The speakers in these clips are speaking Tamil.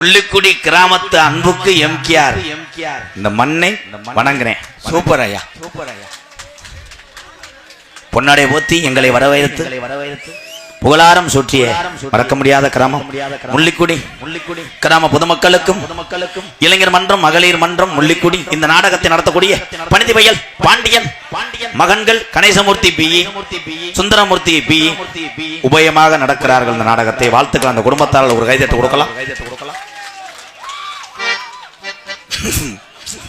முள்ளிக்குடி கிராமத்து அன்புக்கு எம்கேஆர் இந்த மண்ணை வணங்குறேன். சூப்பர் ஐயா, சூப்பர் ஐயா. பொன்னாடை போத்தி எங்களை வரவேற்று புகழாரம் சூற்றிய மறக்க முடியாத கிராமம் முள்ளிக்குடி. கிராம பொதுமக்களுக்கும் இளைஞர் மன்றம், மகளிர் மன்றம் முள்ளிக்குடி இந்த நாடகத்தை நடத்தக்கூடிய பணிதி வயல் பாண்டியன் மகன்கள் கணேசமூர்த்தி பிஇ, சுந்தரமூர்த்தி பிஇ உபயமாக நடக்கிறார்கள். இந்த நாடகத்தை வாழ்த்துக்கள். அந்த குடும்பத்தால் ஒரு கைதட்டு கொடுக்கலாம்.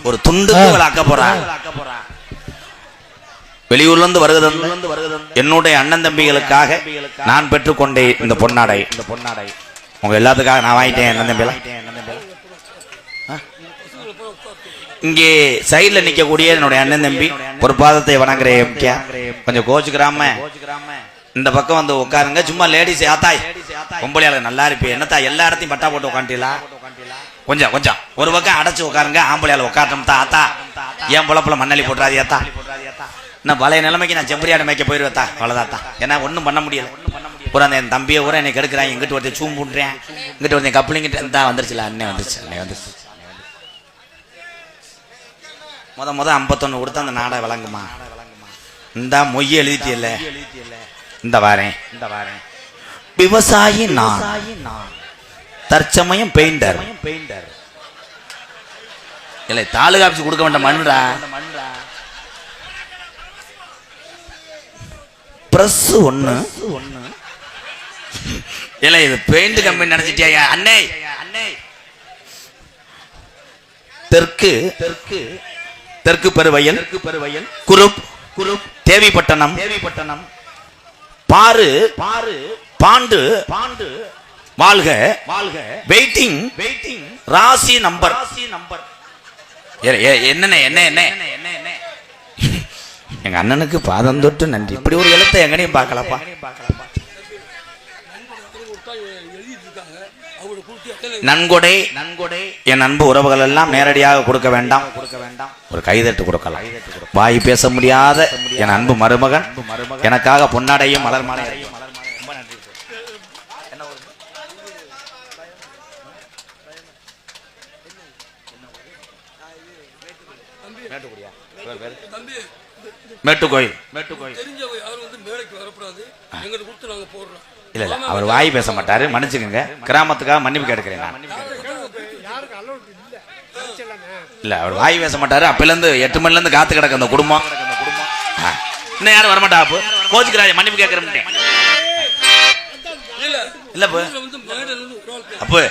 ஒரு துண்டு ஆக்க போறாங்க. வெளியூர்ல இருந்து வருகிறது என்னுடைய அண்ணன் தம்பிகளுக்காக நான் பெற்றுக்கொண்டே இந்த பொன்னாடை. உங்க எல்லாத்துக்காக நான் வாங்கிட்டேன். அண்ணன் தம்பிகளா இங்கே சைட்ல நிக்கக்கூடிய என்னுடைய அண்ணன் தம்பி ஒரு பாதத்தை வணங்குறேன். கொஞ்சம் கோச்சுக்கிறாம இந்த பக்கம் வந்து உட்காருங்க. சும்மா லேடிஸ் ஆத்தாய் பொம்பளையாளு நல்லா இருப்பேன் என்னத்தா எல்லா இடத்தையும் பட்டா போட்டு உட்காந்துலா. கொஞ்சம் கொஞ்சம் ஒரு பக்கம் அடைச்சு உட்காருங்க. ஆம்பளையால உட்காட்டம் தாத்தா ஏன் பொழப்புல மண்ணலி போட்டுறாதியாத்தா. நான் பழைய நிலைமைக்கு நான் செம்பரியாடு மேய்க்க போயிருவேத்தா. அவ்வளோதாத்தா. ஏன்னா ஒன்றும் பண்ண முடியல. ஒரு அந்த என் தம்பியை கூட என்னை கெடுக்கிறான். எங்கிட்ட ஒருத்தர் சூம் பண்ணுறேன், இங்கிட்ட ஒருத்தன் கப்பலிங்கிட்ட தான் வந்துருச்சுல. அண்ணே வந்துருச்சு. முத 51 கொடுத்தா அந்த நாடை விளங்குமா? இந்த மொய்யை எழுதிட்டியல்ல, இந்த வாரேன் விவசாயி நான், தற்சமயம் பெயிண்டர். இல்லை தாலுகா ஆபீஸ் கொடுக்க வேண்டாம் மண்ணுடா. பிரஸ் ஒண்ணு இல்ல, இது பெயிண்ட் கம்பெனி நினைச்சிட்டியா அண்ணே? தெற்கு பெருவயல் குருப் தேவிப்பட்டணம் பாரு பாண்டு வாழ்க வெயிட்டிங் ராசி நம்பர். என்ன எங்க அண்ணனுக்கு பாதம் தொட்டு நன்றி. இப்படி ஒரு எழுத்தை எங்கனையும் பார்க்கலப்பா. நன்கொடை என் அன்பு உறவுகள் எல்லாம் நேரடியாக கொடுக்க வேண்டாம், ஒரு கைதட்டு கொடுக்கலாம். வாய் பேச முடியாத என் அன்பு மருமகன் எனக்காக பொன்னாடையும் மலர் மாலையும். மேட்டுக்கோயில் இல்ல இல்ல, அவர் வாய் பேச மாட்டாரு, மன்னிச்சுக்கங்க. கிராமத்துக்காக மன்னிப்பு கேட்கிறேன் நான். இல்ல அவர் வாய் பேச மாட்டாரு. அப்பல இருந்து 8 மணில இருந்து காத்து கிடக்கு அந்த குடும்பம். இன்னும் யாரும் வரமாட்டா. அப்போ கோச்சுக்கிறாரு, மன்னிப்பு கேட்கிறேன். இல்ல அப்போ